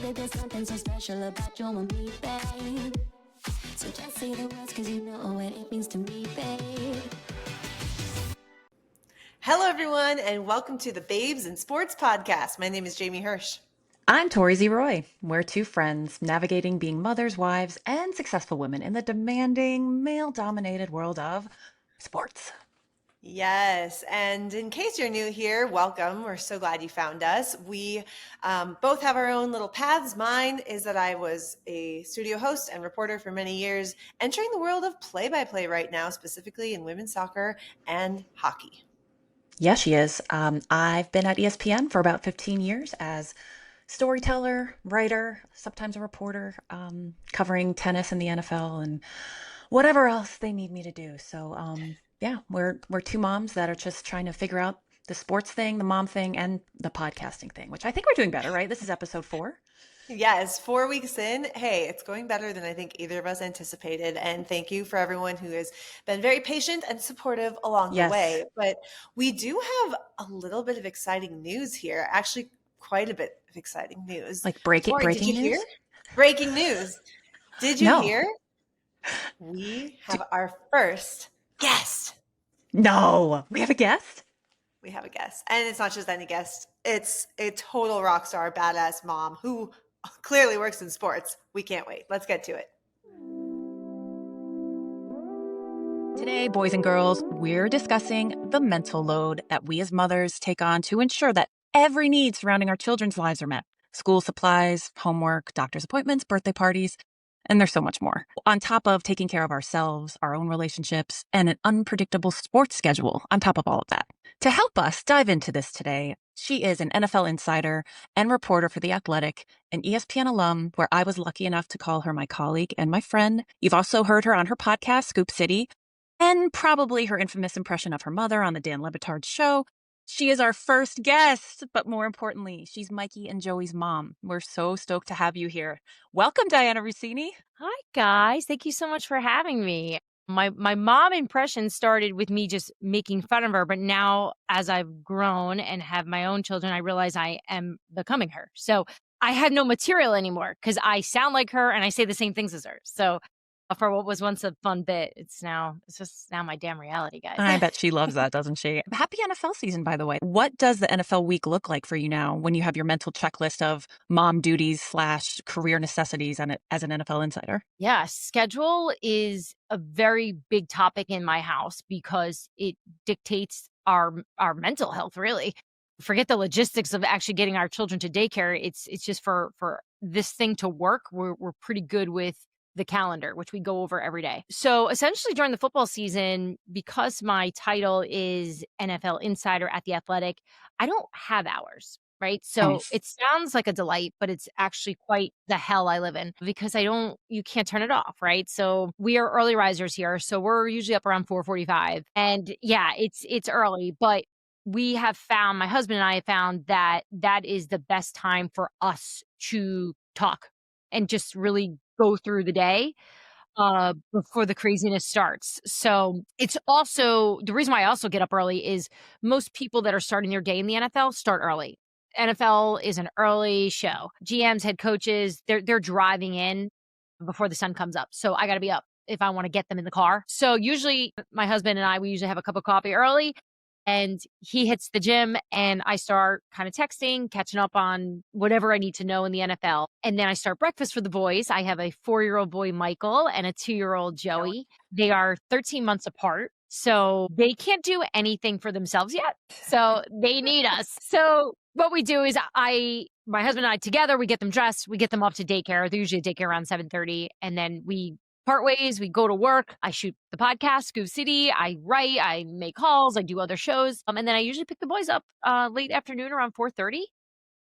that there's something so special about you and me, babe. So just say the words, cause you know what it means to me, babe. Hello, everyone, and welcome to the Babes in Sports podcast. My name is Jamie Hersch. I'm Tori Z. Roy. We're two friends navigating being mothers, wives, and successful women in the demanding, male-dominated world of sports. Yes, and in case you're new here, welcome. We're so glad you found us. We both have our own little paths. Mine is that I was a studio host and reporter for many years, entering the world of play-by-play right now, specifically in women's soccer and hockey. Yeah, she is. I've been at ESPN for about 15 years as storyteller, writer, sometimes a reporter, covering tennis and the NFL and whatever else they need me to do. So, yeah, we're two moms that are just trying to figure out the sports thing, the mom thing, and the podcasting thing, which I think we're doing better, right? This is episode 4. Yes, 4 weeks in. Hey, it's going better than I think either of us anticipated. And thank you for everyone who has been very patient and supportive along the way. But we do have a little bit of exciting news here. Actually, quite a bit of exciting news. Like breaking did you news? Hear? Breaking news. Did you hear? We have our first guest. No, we have a guest? We have a guest. And it's not just any guest. It's a total rock star, badass mom who clearly works in sports. We can't wait. Let's get to it. Today, boys and girls, we're discussing the mental load that we as mothers take on to ensure that every need surrounding our children's lives are met. School supplies, homework, doctor's appointments, birthday parties, and there's so much more. On top of taking care of ourselves, our own relationships, and an unpredictable sports schedule on top of all of that. To help us dive into this today, she is an NFL insider and reporter for The Athletic, an ESPN alum, where I was lucky enough to call her my colleague and my friend. You've also heard her on her podcast, Scoop City, and probably her infamous impression of her mother on the Dan Le Batard show. She is our first guest, but more importantly, she's Mikey and Joey's mom. We're so stoked to have you here. Welcome, Dianna Russini. Hi, guys. Thank you so much for having me. My mom impression started with me just making fun of her, but now as I've grown and have my own children, I realize I am becoming her. So I have no material anymore because I sound like her and I say the same things as her. So for what was once a fun bit, it's just now my damn reality, guys. I bet she loves that, doesn't she? Happy NFL season, by the way. What does the NFL week look like for you now when you have your mental checklist of mom duties / career necessities and as an NFL insider? Yeah, schedule is a very big topic in my house because it dictates our mental health, really. Forget the logistics of actually getting our children to daycare. It's just for this thing to work. We're pretty good with the calendar, which we go over every day. So essentially during the football season, because my title is NFL insider at The Athletic, I don't have hours, right? So Nice. It sounds like a delight, but it's actually quite the hell I live in because you can't turn it off, right? So we are early risers here. So we're usually up around 4:45. And yeah, it's early, but my husband and I have found that is the best time for us to talk and just really go through the day before the craziness starts. So it's also the reason why I also get up early is most people that are starting their day in the NFL start early. NFL is an early show. GMs, head coaches, they're driving in before the sun comes up. So I got to be up if I want to get them in the car. So usually my husband and we usually have a cup of coffee early. And he hits the gym and I start kind of texting, catching up on whatever I need to know in the NFL. And then I start breakfast for the boys. I have a 4-year-old boy, Michael, and a 2-year-old Joey. They are 13 months apart. So they can't do anything for themselves yet. So they need us. So what we do is my husband and I together, we get them dressed, we get them off to daycare. They're usually at daycare around 7:30. And then we part ways, we go to work, I shoot the podcast, Scoop City, I write, I make calls, I do other shows. And then I usually pick the boys up late afternoon around 4:30.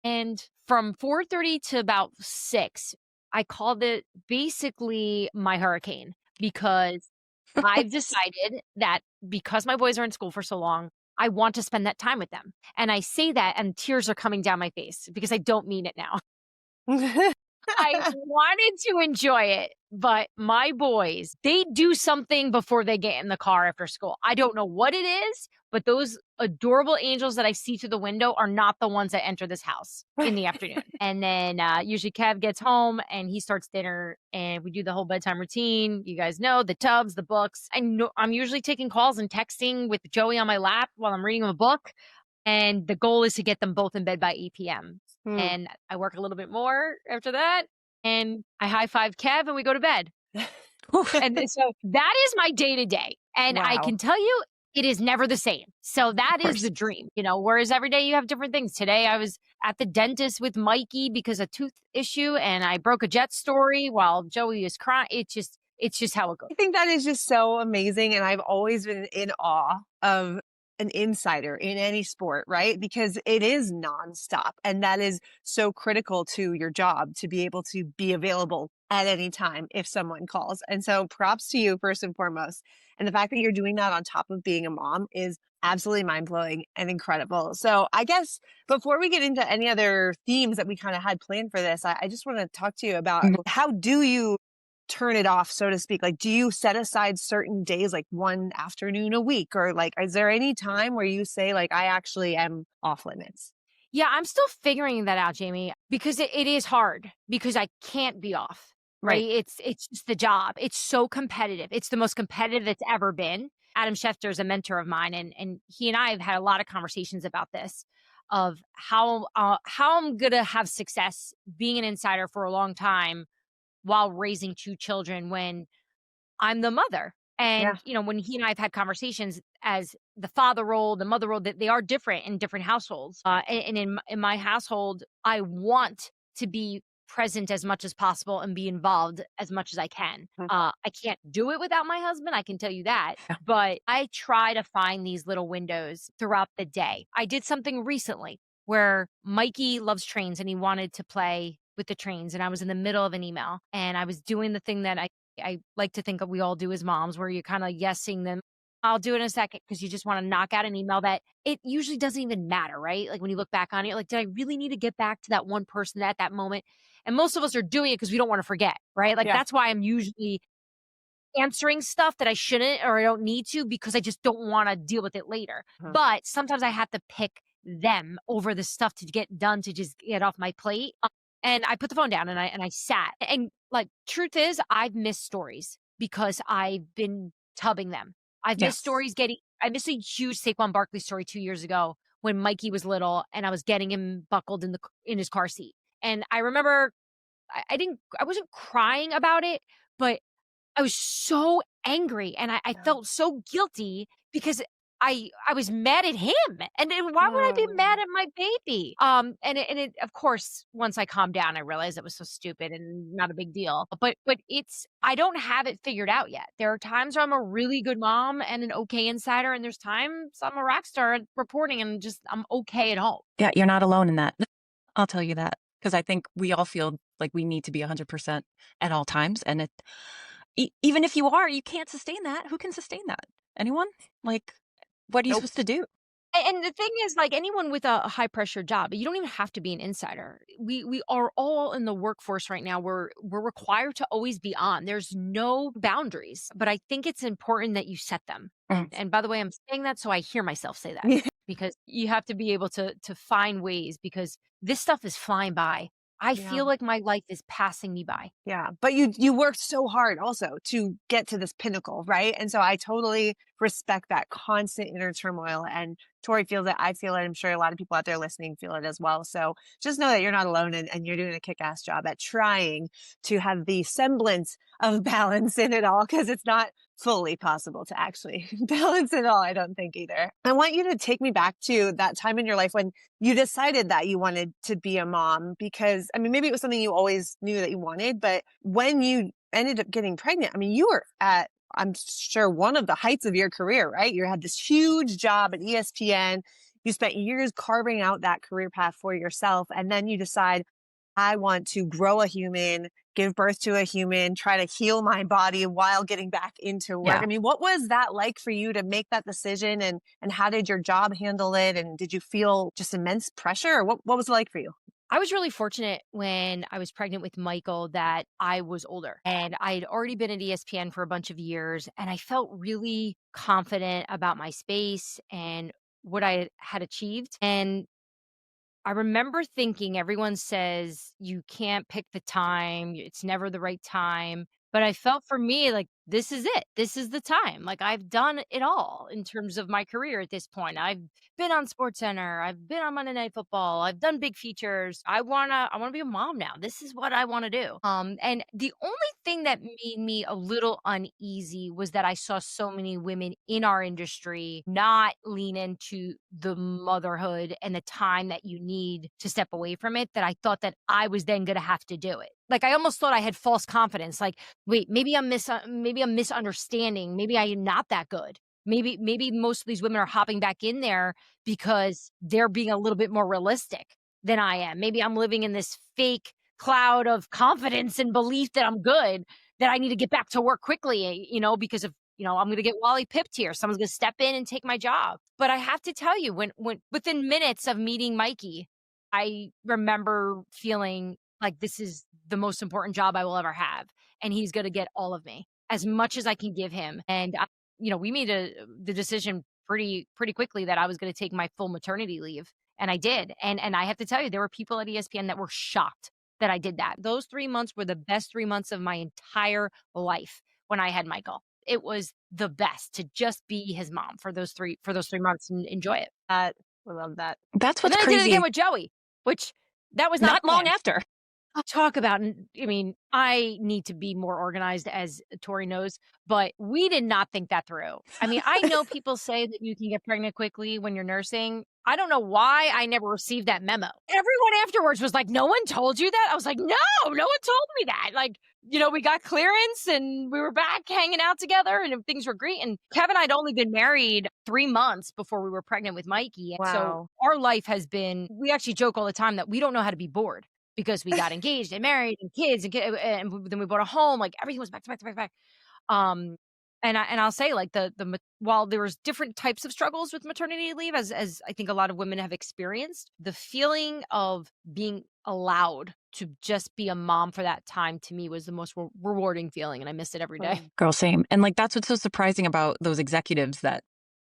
And from 4:30 to about 6, I called it basically my hurricane because I've decided that because my boys are in school for so long, I want to spend that time with them. And I say that and tears are coming down my face because I don't mean it now. I wanted to enjoy it, but my boys, they do something before they get in the car after school. I don't know what it is, but those adorable angels that I see through the window are not the ones that enter this house in the afternoon. And then usually Kev gets home and he starts dinner and we do the whole bedtime routine. You guys know the tubs, the books. I'm usually taking calls and texting with Joey on my lap while I'm reading a book. And the goal is to get them both in bed by 8 p.m. And I work a little bit more after that. And I high five Kev and we go to bed. And so that is my day to day. And I can tell you, it is never the same. So that is the dream, whereas every day you have different things. Today I was at the dentist with Mikey because of tooth issue and I broke a jet story while Joey is crying. It's just how it goes. I think that is just so amazing. And I've always been in awe of an insider in any sport, right? Because it is nonstop. And that is so critical to your job to be able to be available at any time if someone calls. And so props to you first and foremost. And the fact that you're doing that on top of being a mom is absolutely mind-blowing and incredible. So I guess before we get into any other themes that we kind of had planned for this, I just want to talk to you about how do you turn it off, so to speak? Like, do you set aside certain days, like one afternoon a week, or like, is there any time where you say like, I actually am off limits? Yeah, I'm still figuring that out, Jamie, because it is hard because I can't be off, right? It's just the job. It's so competitive. It's the most competitive it's ever been. Adam Schefter is a mentor of mine, and he and I have had a lot of conversations about this, of how I'm going to have success being an insider for a long time while raising two children when I'm the mother. And, when he and I have had conversations as the father role, the mother role, that they are different in different households. And in my household, I want to be present as much as possible and be involved as much as I can. I can't do it without my husband, I can tell you that. But I try to find these little windows throughout the day. I did something recently where Mikey loves trains and he wanted to play with the trains. And I was in the middle of an email and I was doing the thing that I like to think of we all do as moms, where you're kind of yesing them. I'll do it in a second, because you just want to knock out an email that it usually doesn't even matter, right? Like when you look back on it, like, did I really need to get back to that one person at that moment? And most of us are doing it because we don't want to forget, right? Like that's why I'm usually answering stuff that I shouldn't or I don't need to, because I just don't want to deal with it later. But sometimes I have to pick them over the stuff to get done, to just get off my plate. And I put the phone down and I sat. And like, truth is, I've missed stories because I've been tubbing them. I've missed stories I missed a huge Saquon Barkley story 2 years ago when Mikey was little and I was getting him buckled in his car seat. And I remember I wasn't crying about it, but I was so angry and I felt so guilty because I was mad at him. And why would I be mad at my baby? And it, of course, once I calmed down, I realized it was so stupid and not a big deal. But I don't have it figured out yet. There are times where I'm a really good mom and an okay insider, and there's times I'm a rock star reporting and just I'm okay at home. Yeah, you're not alone in that. I'll tell you that, because I think we all feel like we need to be 100% at all times. And even if you are, you can't sustain that. Who can sustain that? Anyone? Like, what are you supposed to do? And the thing is, like anyone with a high pressure job, you don't even have to be an insider. We are all in the workforce right now. We're required to always be on. There's no boundaries, but I think it's important that you set them. And by the way, I'm saying that so I hear myself say that, because you have to be able to find ways, because this stuff is flying by. I feel like my life is passing me by. Yeah. But you worked so hard also to get to this pinnacle, right? And so I totally respect that constant inner turmoil. And Tory feels it. I feel it. I'm sure a lot of people out there listening feel it as well. So just know that you're not alone, and you're doing a kick-ass job at trying to have the semblance of balance in it all, because it's not fully possible to actually balance it all, I don't think either. I want you to take me back to that time in your life when you decided that you wanted to be a mom, because I mean, maybe it was something you always knew that you wanted, but when you ended up getting pregnant, I mean, you were at, I'm sure, one of the heights of your career, right? You had this huge job at ESPN. You spent years carving out that career path for yourself. And then you decide, I want to grow a human, give birth to a human, try to heal my body while getting back into work. I mean, what was that like for you to make that decision, and how did your job handle it? And did you feel just immense pressure, or what was it like for you? I was really fortunate when I was pregnant with Michael that I was older and I had already been at ESPN for a bunch of years and I felt really confident about my space and what I had achieved. And I remember thinking everyone says you can't pick the time, it's never the right time. But I felt for me like this is it. This is the time. Like I've done it all in terms of my career at this point. I've been on Sports Center, I've been on Monday Night Football, I've done big features. I wanna be a mom now. This is what I want to do. And the only thing that made me a little uneasy was that I saw so many women in our industry not lean into the motherhood and the time that you need to step away from it, that I thought that I was then going to have to do it. Like I almost thought I had false confidence. Like, wait, maybe I'm misunderstanding. Maybe I am not that good. Maybe most of these women are hopping back in there because they're being a little bit more realistic than I am. Maybe I'm living in this fake cloud of confidence and belief that I'm good, that I need to get back to work quickly, because of, I'm going to get Wally pipped here. Someone's going to step in and take my job. But I have to tell you, when within minutes of meeting Mikey, I remember feeling like this is the most important job I will ever have. And he's going to get all of me, as much as I can give him. And, we made the decision pretty quickly that I was going to take my full maternity leave. And I did. And I have to tell you, there were people at ESPN that were shocked that I did that. Those 3 months were the best 3 months of my entire life when I had Michael. It was the best to just be his mom for those 3 months and enjoy it. I love that. That's But what's then I did it crazy. again with Joey, which that was Not long planned. after. Talk about, I need to be more organized, as Tori knows, but we did not think that through. I know people say that you can get pregnant quickly when you're nursing. I don't know why I never received that memo. Everyone afterwards was like, no one told you that? I was like, no one told me that. Like, we got clearance and we were back hanging out together and things were great. And Kevin and I'd only been married 3 months before we were pregnant with Mikey. And so our life has been, we actually joke all the time that we don't know how to be bored, because we got engaged and married and kids and then we bought a home. Like everything was back to back to back to back. And I'll say, like, while there was different types of struggles with maternity leave, as I think a lot of women have experienced, the feeling of being allowed to just be a mom for that time, to me, was the most rewarding feeling, and I miss it every day. Girl, same. And like, that's what's so surprising about those executives that,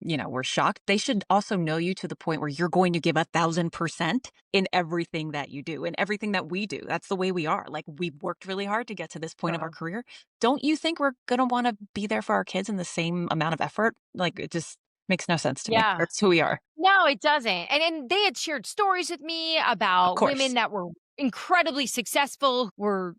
were shocked. They should also know you to the point where you're going to give 1,000% in everything that you do and everything that we do. That's the way we are. Like, we've worked really hard to get to this point of our career. Don't you think we're going to want to be there for our kids in the same amount of effort? Like, it just makes no sense to me. That's who we are. No, it doesn't. And they had shared stories with me about women that were incredibly successful, were,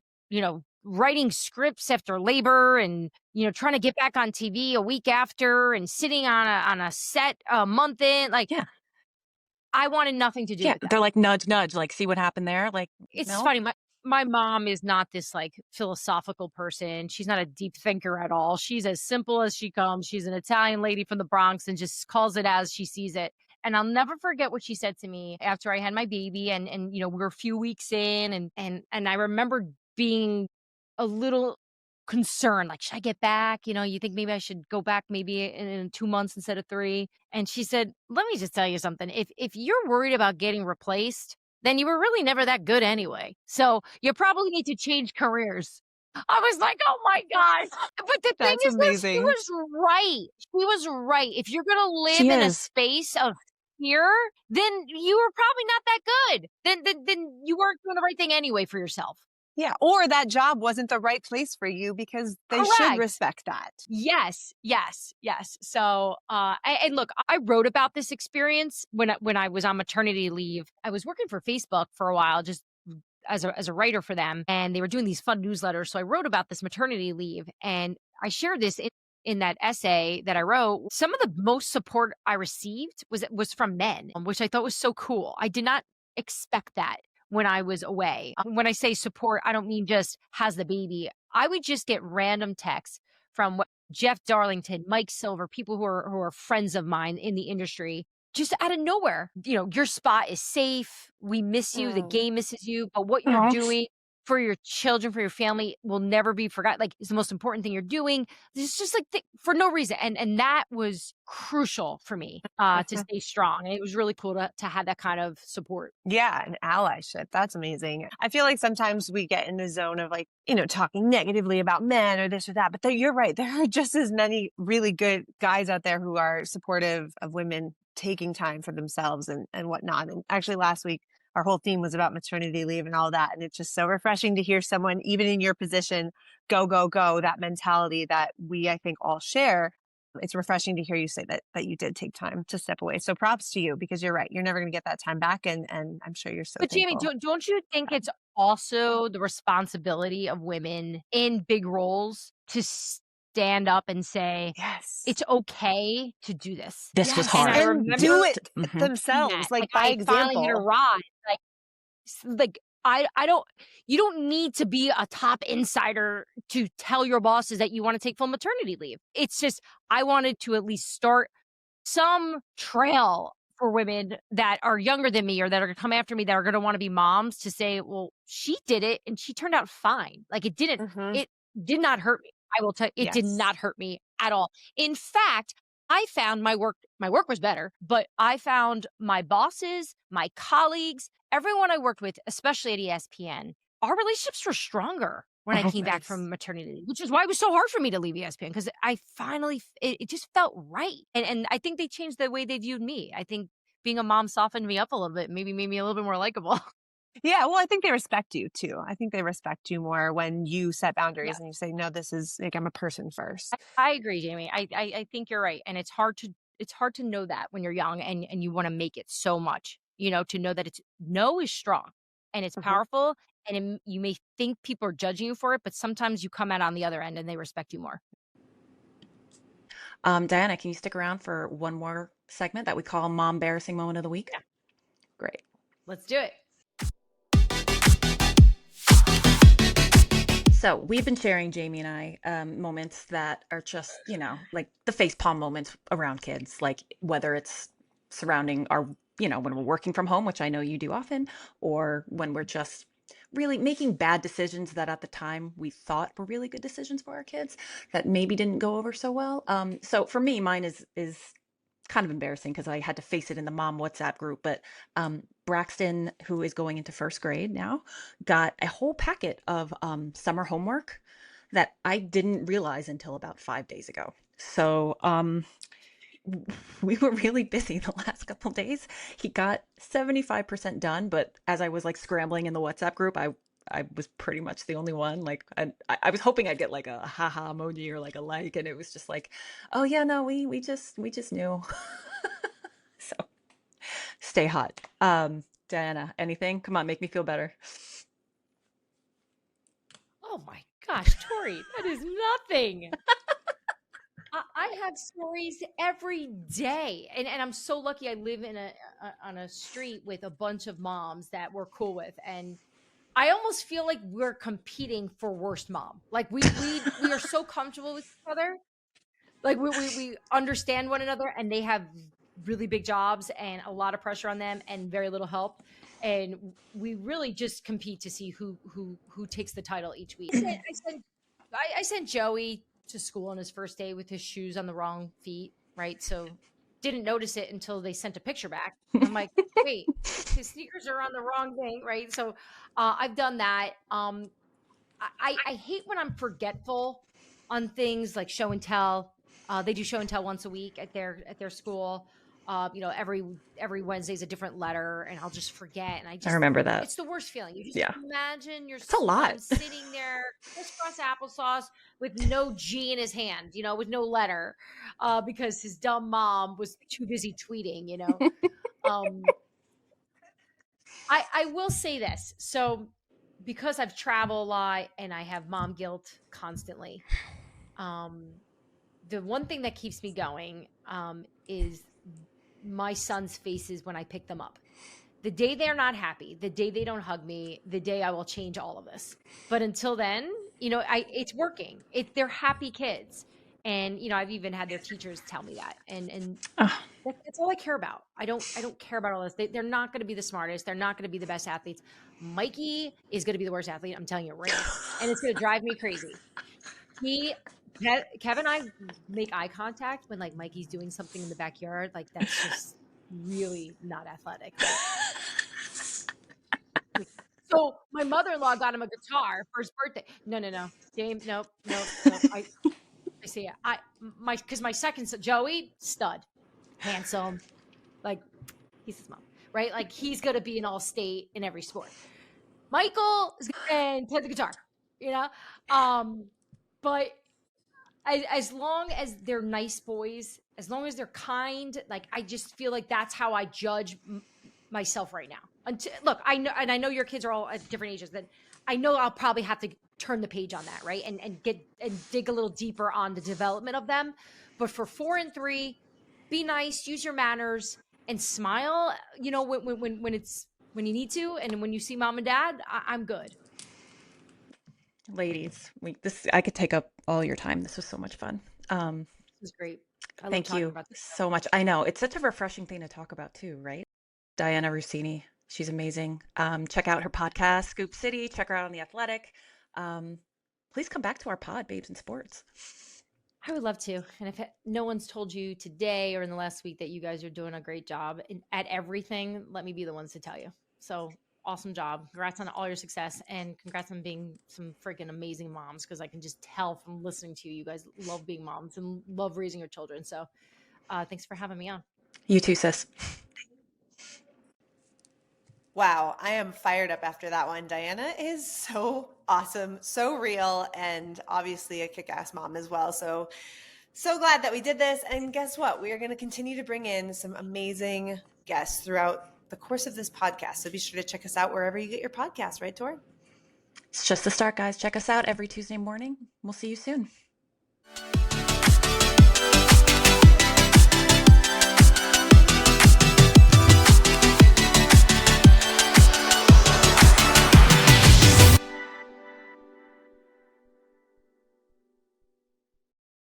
writing scripts after labor and, trying to get back on TV a week after and sitting on a set a month in. Like, I wanted nothing to do with that. They're like, nudge, nudge, like, see what happened there? Like, it's funny. My mom is not this like philosophical person. She's not a deep thinker at all. She's as simple as she comes. She's an Italian lady from the Bronx and just calls it as she sees it. And I'll never forget what she said to me after I had my baby and we were a few weeks in and I remember being a little concerned, like, should I get back? You think maybe I should go back maybe in 2 months instead of 3. And she said, let me just tell you something. If you're worried about getting replaced, then you were really never that good anyway. So you probably need to change careers. I was like, oh my gosh. But the thing is, amazing. she was right. She was right. If you're going to live She in a is. space of fear, then you were probably not that good. Then you weren't doing the right thing anyway for yourself. Yeah. Or that job wasn't the right place for you, because they should Correct. respect that. Yes. So, and look, I wrote about this experience when I was on maternity leave. I was working for Facebook for a while, just as a writer for them, and they were doing these fun newsletters. So I wrote about this maternity leave, and I shared this in that essay that I wrote. Some of the most support I received was from men, which I thought was so cool. I did not expect that when I was away. When I say support, I don't mean just has the baby. I would just get random texts from Jeff Darlington, Mike Silver, people who are friends of mine in the industry, just out of nowhere. Your spot is safe. We miss you. The game misses you. But what you're doing for your children, for your family will never be forgotten. Like, it's the most important thing you're doing. It's just like for no reason. And that was crucial for me to stay strong. And it was really cool to have that kind of support. Yeah, an allyship. That's amazing. I feel like sometimes we get in the zone of like, talking negatively about men or this or that. But you're right. There are just as many really good guys out there who are supportive of women taking time for themselves and whatnot. And actually last week, our whole theme was about maternity leave and all that. And it's just so refreshing to hear someone, even in your position, go, go, go, that mentality that we, I think, all share. It's refreshing to hear you say that you did take time to step away. So props to you, because you're right. You're never going to get that time back. And I'm sure you're so But Jamie, thankful. don't you think it's also the responsibility of women in big roles to stand up and say, Yes. it's okay to do this? This was Yes. hard. And I And remember do it Mhm. themselves, that. like by I finally hit a example. rise. Like I don't, you don't need to be a top insider to tell your bosses that you want to take full maternity leave. It's just, I wanted to at least start some trail for women that are younger than me or that are going to come after me that are going to want to be moms to say, well, she did it and she turned out fine. Like it did not hurt me. I will tell you, it did Yes. not hurt me at all. In fact, I found my work was better, but I found my bosses, my colleagues, everyone I worked with, especially at ESPN, our relationships were stronger when I came back Nice. from maternity leave, which is why it was so hard for me to leave ESPN, because I finally, it just felt right. And I think they changed the way they viewed me. I think being a mom softened me up a little bit, maybe made me a little bit more likable. Yeah, well, I think they respect you too. I think they respect you more when you set boundaries Yeah, and you say, no, this is like, I'm a person first. I agree, Jamie. I think you're right. And it's hard to know that when you're young and you want to make it so much, to know that it's no is strong and it's Mhm. powerful. And you may think people are judging you for it, but sometimes you come out on the other end and they respect you more. Diana, can you stick around for one more segment that we call Mom Embarrassing Moment of the Week? Yeah. Great. Let's do it. So we've been sharing, Jamie and I, moments that are just, like the facepalm moments around kids, like whether it's surrounding our, when we're working from home, which I know you do often, or when we're just really making bad decisions that at the time we thought were really good decisions for our kids that maybe didn't go over so well. So for me, mine is kind of embarrassing because I had to face it in the mom WhatsApp group. But Braxton, who is going into first grade now, got a whole packet of summer homework that I didn't realize until about 5 days ago. So we were really busy the last couple of days. He got 75% done, but as I was like scrambling in the WhatsApp group, I was pretty much the only one. Like I was hoping I'd get like a haha emoji or like a like, and it was just like, oh yeah, no, we just knew. So stay hot. Diana, anything? Come on, make me feel better. Oh my gosh, Tori, that is nothing. I have stories every day, and I'm so lucky. I live in on a street with a bunch of moms that we're cool with, and I almost feel like we're competing for worst mom. Like we are so comfortable with each other, like we understand one another, and they have really big jobs and a lot of pressure on them and very little help, and we really just compete to see who takes the title each week. I sent Joey to school on his first day with his shoes on the wrong feet, right? So didn't notice it until they sent a picture back. I'm like, wait, his sneakers are on the wrong thing, right? So I've done that. I hate when I'm forgetful on things like show and tell. They do show and tell once a week at their school. Every Wednesday is a different letter, and I'll just forget. And I remember that. it's the worst feeling. You just Yeah. imagine your It's a lot. son sitting there, crisscross applesauce, with no G in his hand, with no letter, because his dumb mom was too busy tweeting. I will say this. So, because I've traveled a lot and I have mom guilt constantly, the one thing that keeps me going is my son's faces when I pick them up. The day they're not happy, the day they don't hug me, the day I will change all of this. But until then, it's working. They're happy kids. And, I've even had their teachers tell me that. And Oh, that's all I care about. I don't care about all this. They're not going to be the smartest. They're not going to be the best athletes. Mikey is going to be the worst athlete. I'm telling you right now. And it's going to drive me crazy. Kevin and I make eye contact when like Mikey's doing something in the backyard. Like that's just really not athletic. So my mother-in-law got him a guitar for his birthday. No. James, nope. I see it. Because my second son, Joey, stud, handsome, like he's his mom, right? Like he's gonna be an all-state in every sport. Michael is gonna play the guitar, but as long as they're nice boys, as long as they're kind, like I just feel like that's how I judge myself right now. Look, I know, and I know your kids are all at different ages. That I know I'll probably have to turn the page on that, right? And dig a little deeper on the development of them. But for 4 and 3, be nice, use your manners, and smile. When you need to, and when you see mom and dad, I'm good. ladies, I could take up all your time. This was so much fun. This is great. I love Thank talking you about this. so much. I know it's such a refreshing thing to talk about too, right? Dianna Russini, she's amazing. Check out her podcast, Scoop City. Check her out on The Athletic. Please come back to our pod, Babes in Sports. I would love to. And if no one's told you today or in the last week that you guys are doing a great job at everything, let me be the ones to tell you. So awesome job. Congrats on all your success, and congrats on being some freaking amazing moms, because I can just tell from listening to you, you guys love being moms and love raising your children. So thanks for having me on. You too, sis. Wow, I am fired up after that one. Dianna is so awesome, so real, and obviously a kick-ass mom as well. So glad that we did this. And guess what? We are going to continue to bring in some amazing guests throughout the course of this podcast. So be sure to check us out wherever you get your podcasts, right, Tor? It's just the start, guys. Check us out every Tuesday morning. We'll see you soon.